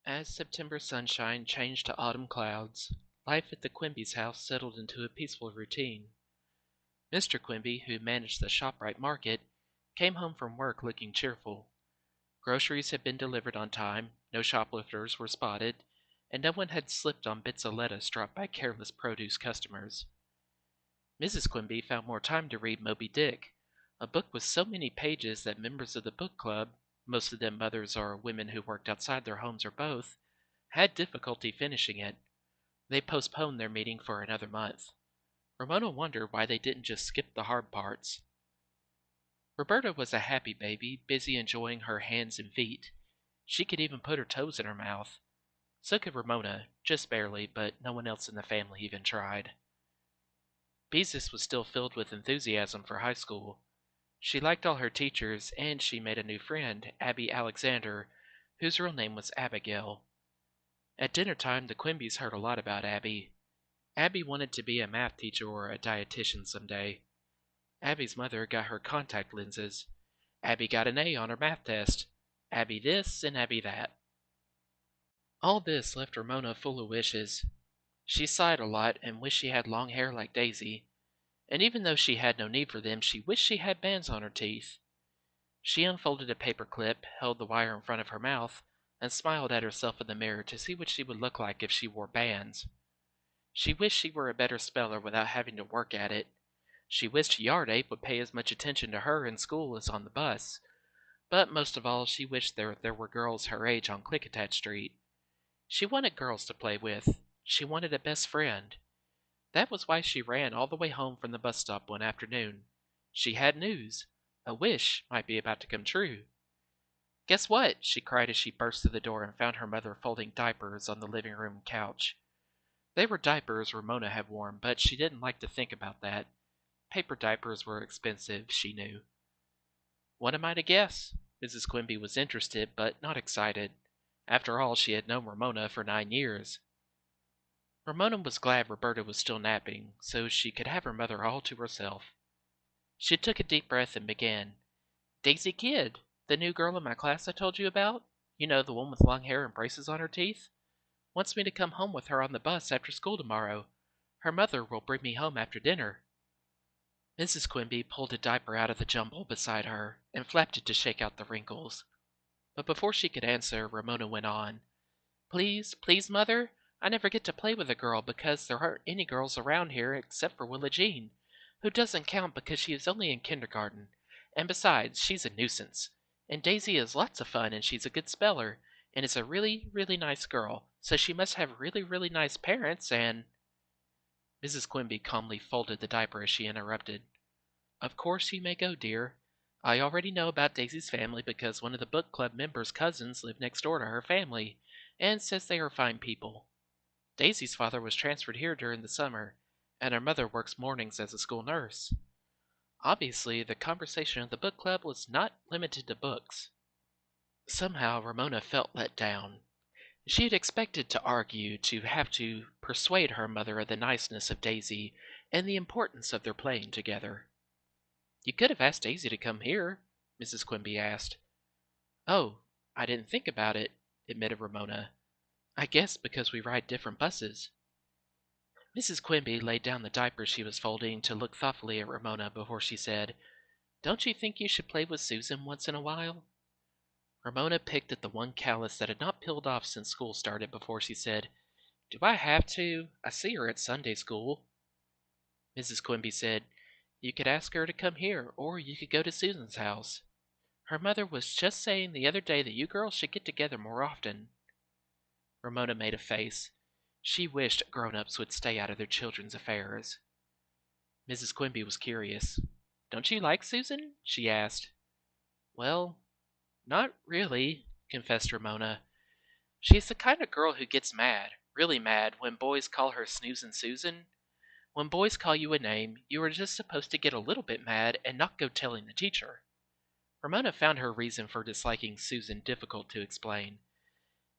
As September sunshine changed to autumn clouds, life at the Quimby's house settled into a peaceful routine. Mr. Quimby, who managed the ShopRite market, came home from work looking cheerful. Groceries had been delivered on time, no shoplifters were spotted, and no one had slipped on bits of lettuce dropped by careless produce customers. Mrs. Quimby found more time to read Moby Dick, a book with so many pages that members of the book club, most of them mothers or women who worked outside their homes or both, had difficulty finishing it. They postponed their meeting for another month. Ramona wondered why they didn't just skip the hard parts. Roberta was a happy baby, busy enjoying her hands and feet. She could even put her toes in her mouth. So could Ramona, just barely, but no one else in the family even tried. Beezus was still filled with enthusiasm for high school. She liked all her teachers, and she made a new friend, Abby Alexander, whose real name was Abigail. At dinner time, the Quimbys heard a lot about Abby. Abby wanted to be a math teacher or a dietitian someday. Abby's mother got her contact lenses. Abby got an A on her math test. Abby this and Abby that. All this left Ramona full of wishes. She sighed a lot and wished she had long hair like Daisy, and even though she had no need for them, she wished she had bands on her teeth. She unfolded a paper clip, held the wire in front of her mouth, and smiled at herself in the mirror to see what she would look like if she wore bands. She wished she were a better speller without having to work at it. She wished Yard Ape would pay as much attention to her in school as on the bus. But most of all, she wished there were girls her age on Clickitat Street. She wanted girls to play with. She wanted a best friend. That was why she ran all the way home from the bus stop one afternoon. She had news. A wish might be about to come true. "Guess what?" she cried as she burst through the door and found her mother folding diapers on the living room couch. They were diapers Ramona had worn, but she didn't like to think about that. Paper diapers were expensive, she knew. "What am I to guess?" Mrs. Quimby was interested, but not excited. After all, she had known Ramona for 9 years. Ramona was glad Roberta was still napping, so she could have her mother all to herself. She took a deep breath and began. "Daisy Kidd, the new girl in my class I told you about, you know, the one with long hair and braces on her teeth, wants me to come home with her on the bus after school tomorrow. Her mother will bring me home after dinner." Mrs. Quimby pulled a diaper out of the jumble beside her and flapped it to shake out the wrinkles. But before she could answer, Ramona went on. "Please, please, Mother, I never get to play with a girl because there aren't any girls around here except for Willa Jean, who doesn't count because she is only in kindergarten, and besides, she's a nuisance. And Daisy is lots of fun, and she's a good speller, and is a really, really nice girl, so she must have really, really nice parents, and—" Mrs. Quimby calmly folded the diaper as she interrupted. "Of course you may go, dear. I already know about Daisy's family because one of the book club members' cousins live next door to her family, and says they are fine people. Daisy's father was transferred here during the summer, and her mother works mornings as a school nurse." Obviously, the conversation of the book club was not limited to books. Somehow, Ramona felt let down. She had expected to argue, to have to persuade her mother of the niceness of Daisy and the importance of their playing together. "You could have asked Daisy to come here," Mrs. Quimby asked. "Oh, I didn't think about it," admitted Ramona. "I guess because we ride different buses." Mrs. Quimby laid down the diaper she was folding to look thoughtfully at Ramona before she said, "Don't you think you should play with Susan once in a while?" Ramona picked at the one callus that had not peeled off since school started before she said, "Do I have to? I see her at Sunday school." Mrs. Quimby said, "You could ask her to come here, or you could go to Susan's house. Her mother was just saying the other day that you girls should get together more often." Ramona made a face. She wished grown-ups would stay out of their children's affairs. Mrs. Quimby was curious. "Don't you like Susan?" she asked. "Well, not really," confessed Ramona. "She's the kind of girl who gets mad, really mad, when boys call her Snoozin' Susan. When boys call you a name, you are just supposed to get a little bit mad and not go telling the teacher." Ramona found her reason for disliking Susan difficult to explain.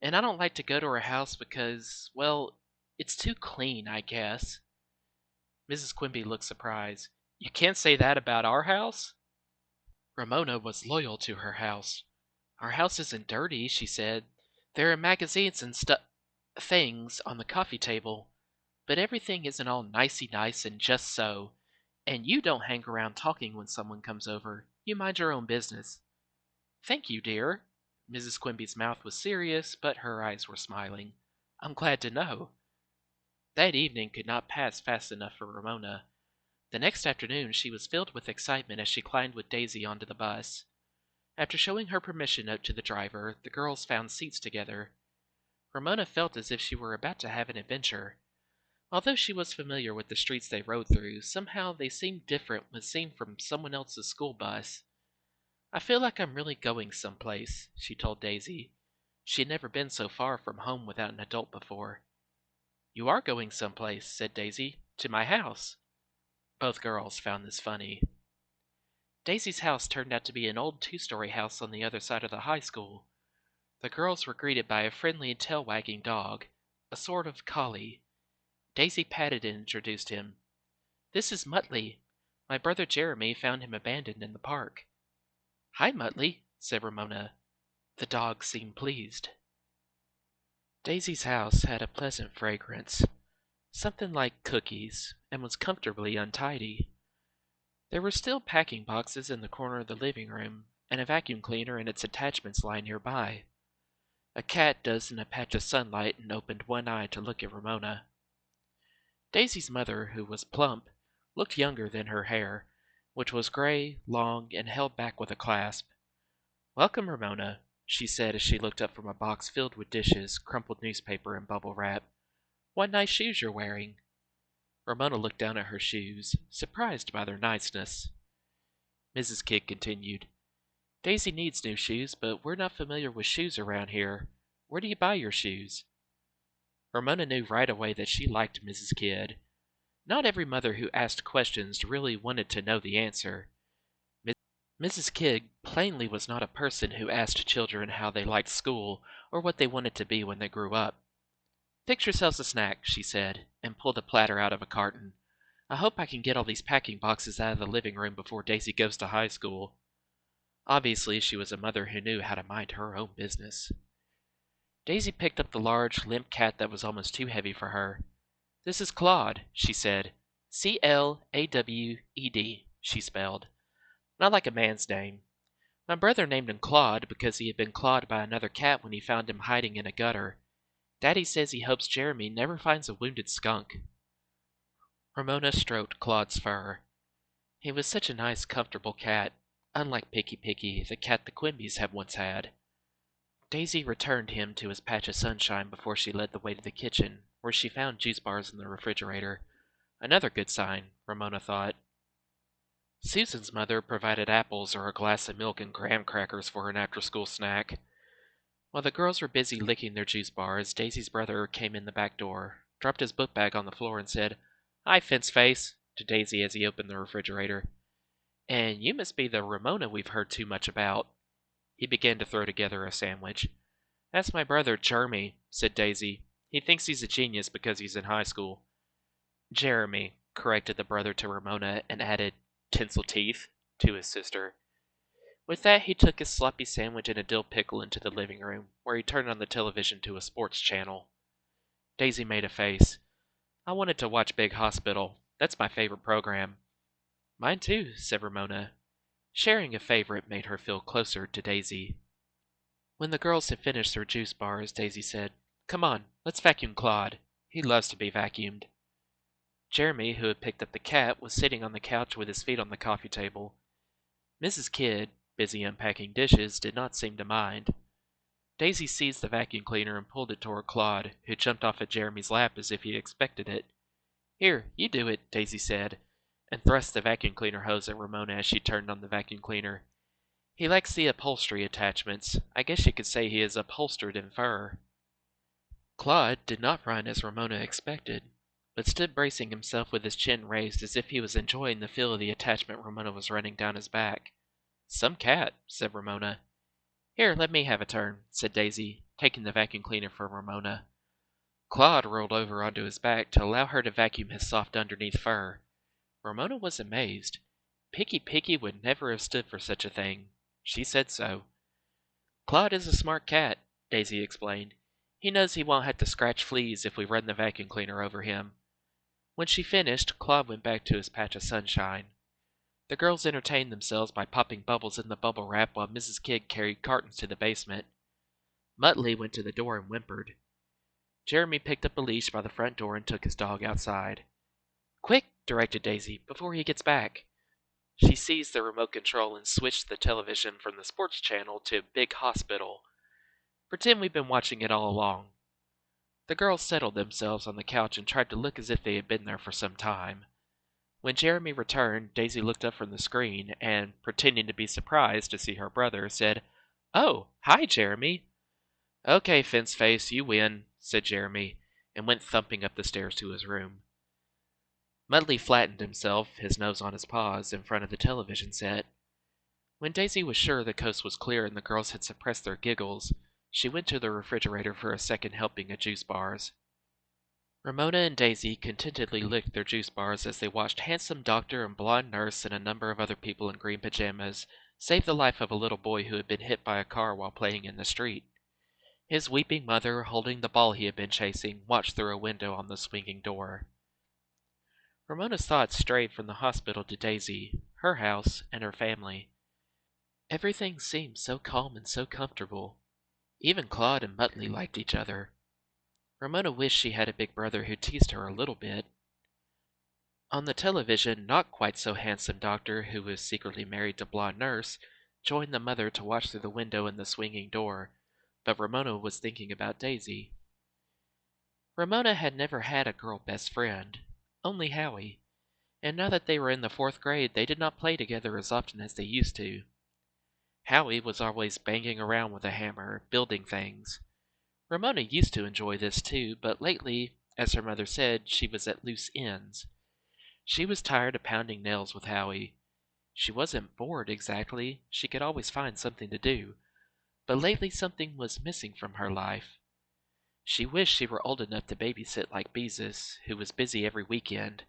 "And I don't like to go to her house because, well, it's too clean, I guess." Mrs. Quimby looked surprised. "You can't say that about our house?" Ramona was loyal to her house. "Our house isn't dirty," she said. There are magazines and things on the coffee table, but everything isn't all nicey nice and just so. And you don't hang around talking when someone comes over. You mind your own business. Thank you, dear. Mrs. Quimby's mouth was serious, but her eyes were smiling. I'm glad to know. That evening could not pass fast enough for Ramona. The next afternoon she was filled with excitement as she climbed with Daisy onto the bus. After showing her permission note to the driver, the girls found seats together. Ramona felt as if she were about to have an adventure. Although she was familiar with the streets they rode through, somehow they seemed different when seen from someone else's school bus. I feel like I'm really going someplace, she told Daisy. She had never been so far from home without an adult before. You are going someplace, said Daisy. To my house. Both girls found this funny. Daisy's house turned out to be an old two-story house on the other side of the high school. The girls were greeted by a friendly tail-wagging dog, a sort of collie. Daisy patted and introduced him. This is Muttley. My brother Jeremy found him abandoned in the park. Hi, Muttley, said Ramona. The dog seemed pleased. Daisy's house had a pleasant fragrance, something like cookies, and was comfortably untidy. There were still packing boxes in the corner of the living room, and a vacuum cleaner and its attachments lying nearby. A cat dozed in a patch of sunlight and opened one eye to look at Ramona. Daisy's mother, who was plump, looked younger than her hair, which was gray, long, and held back with a clasp. Welcome, Ramona, she said as she looked up from a box filled with dishes, crumpled newspaper, and bubble wrap. What nice shoes you're wearing. Ramona looked down at her shoes, surprised by their niceness. Mrs. Kidd continued, Daisy needs new shoes, but we're not familiar with shoes around here. Where do you buy your shoes? Ramona knew right away that she liked Mrs. Kidd. Not every mother who asked questions really wanted to know the answer. Mrs. Kidd plainly was not a person who asked children how they liked school or what they wanted to be when they grew up. Fix yourselves a snack, she said, and pulled a platter out of a carton. I hope I can get all these packing boxes out of the living room before Daisy goes to high school. Obviously, she was a mother who knew how to mind her own business. Daisy picked up the large, limp cat that was almost too heavy for her. This is Claude, she said. Clawed, she spelled. Not like a man's name. My brother named him Claude because he had been clawed by another cat when he found him hiding in a gutter. Daddy says he hopes Jeremy never finds a wounded skunk. Ramona stroked Claude's fur. He was such a nice, comfortable cat, unlike Picky Picky, the cat the Quimbys had once had. Daisy returned him to his patch of sunshine before she led the way to the kitchen, where she found juice bars in the refrigerator. Another good sign, Ramona thought. Susan's mother provided apples or a glass of milk and graham crackers for an after-school snack. While the girls were busy licking their juice bars, Daisy's brother came in the back door, dropped his book bag on the floor, and said, Hi, Fence-Face, to Daisy as he opened the refrigerator. And you must be the Ramona we've heard too much about. He began to throw together a sandwich. That's my brother, Jeremy, said Daisy. He thinks he's a genius because he's in high school. Jeremy, corrected the brother to Ramona, and added, tinsel teeth, to his sister. With that, he took his sloppy sandwich and a dill pickle into the living room, where he turned on the television to a sports channel. Daisy made a face. I wanted to watch Big Hospital. That's my favorite program. Mine too, said Ramona. Sharing a favorite made her feel closer to Daisy. When the girls had finished their juice bars, Daisy said, Come on, let's vacuum Claude. He loves to be vacuumed. Jeremy, who had picked up the cat, was sitting on the couch with his feet on the coffee table. Mrs. Kidd, busy unpacking dishes, did not seem to mind. Daisy seized the vacuum cleaner and pulled it toward Claude, who jumped off at Jeremy's lap as if he expected it. Here, you do it, Daisy said, and thrust the vacuum cleaner hose at Ramona as she turned on the vacuum cleaner. He likes the upholstery attachments. I guess you could say he is upholstered in fur. Claude did not run as Ramona expected, but stood bracing himself with his chin raised as if he was enjoying the feel of the attachment Ramona was running down his back. Some cat, said Ramona. Here, let me have a turn, said Daisy, taking the vacuum cleaner from Ramona. Claude rolled over onto his back to allow her to vacuum his soft underneath fur. Ramona was amazed. Picky Picky would never have stood for such a thing. She said so. Claude is a smart cat, Daisy explained. "He knows he won't have to scratch fleas if we run the vacuum cleaner over him." When she finished, Claude went back to his patch of sunshine. The girls entertained themselves by popping bubbles in the bubble wrap while Mrs. Kidd carried cartons to the basement. Muttley went to the door and whimpered. Jeremy picked up a leash by the front door and took his dog outside. "Quick!" directed Daisy, "before he gets back." She seized the remote control and switched the television from the sports channel to Big Hospital. "Pretend we've been watching it all along." The girls settled themselves on the couch and tried to look as if they had been there for some time. When Jeremy returned, Daisy looked up from the screen and, pretending to be surprised to see her brother, said, "Oh, hi, Jeremy." "Okay, Fence-Face, you win," said Jeremy, and went thumping up the stairs to his room. Mudley flattened himself, his nose on his paws, in front of the television set. When Daisy was sure the coast was clear and the girls had suppressed their giggles, she went to the refrigerator for a second helping of juice bars. Ramona and Daisy contentedly licked their juice bars as they watched handsome doctor and blonde nurse and a number of other people in green pajamas save the life of a little boy who had been hit by a car while playing in the street. His weeping mother, holding the ball he had been chasing, watched through a window on the swinging door. Ramona's thoughts strayed from the hospital to Daisy, her house, and her family. Everything seemed so calm and so comfortable. Even Claude and Muttley liked each other. Ramona wished she had a big brother who teased her a little bit. On the television, not quite so handsome doctor, who was secretly married to blonde nurse, joined the mother to watch through the window and the swinging door, but Ramona was thinking about Daisy. Ramona had never had a girl best friend, only Howie, and now that they were in the 4th grade, they did not play together as often as they used to. Howie was always banging around with a hammer, building things. Ramona used to enjoy this too, but lately, as her mother said, she was at loose ends. She was tired of pounding nails with Howie. She wasn't bored exactly, she could always find something to do, but lately something was missing from her life. She wished she were old enough to babysit like Beezus, who was busy every weekend.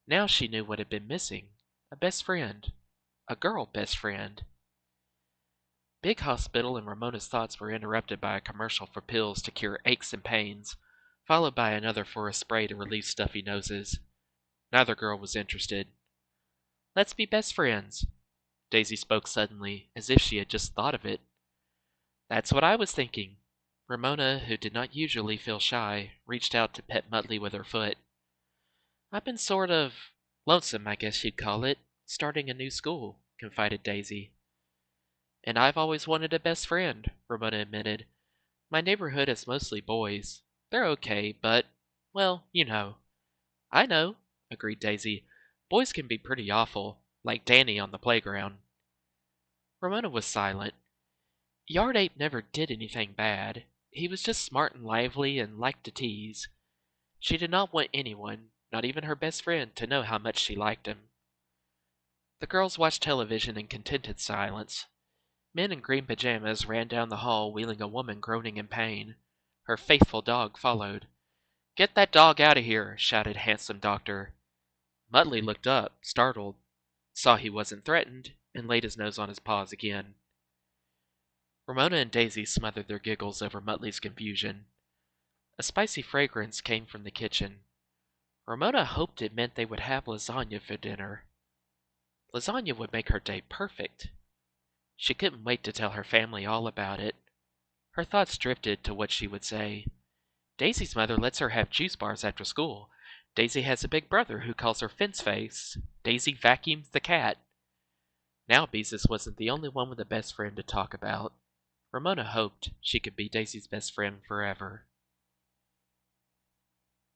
Now she knew what had been missing. A best friend. A girl best friend. Big Hospital and Ramona's thoughts were interrupted by a commercial for pills to cure aches and pains, followed by another for a spray to relieve stuffy noses. Neither girl was interested. "Let's be best friends." Daisy spoke suddenly, as if she had just thought of it. "That's what I was thinking." Ramona, who did not usually feel shy, reached out to pet Muttley with her foot. "I've been sort of lonesome, I guess you'd call it, starting a new school," confided Daisy. "And I've always wanted a best friend," Ramona admitted. "My neighborhood is mostly boys. They're okay, but, well, you know." "I know," agreed Daisy. "Boys can be pretty awful, like Danny on the playground." Ramona was silent. Yard Ape never did anything bad. He was just smart and lively and liked to tease. She did not want anyone, not even her best friend, to know how much she liked him. The girls watched television in contented silence. Men in green pajamas ran down the hall wheeling a woman groaning in pain. Her faithful dog followed. "Get that dog out of here!" shouted handsome doctor. Muttley looked up, startled, saw he wasn't threatened, and laid his nose on his paws again. Ramona and Daisy smothered their giggles over Muttley's confusion. A spicy fragrance came from the kitchen. Ramona hoped it meant they would have lasagna for dinner. Lasagna would make her day perfect. She couldn't wait to tell her family all about it. Her thoughts drifted to what she would say. Daisy's mother lets her have juice bars after school. Daisy has a big brother who calls her Fence-Face. Daisy vacuums the cat. Now Beezus wasn't the only one with a best friend to talk about. Ramona hoped she could be Daisy's best friend forever.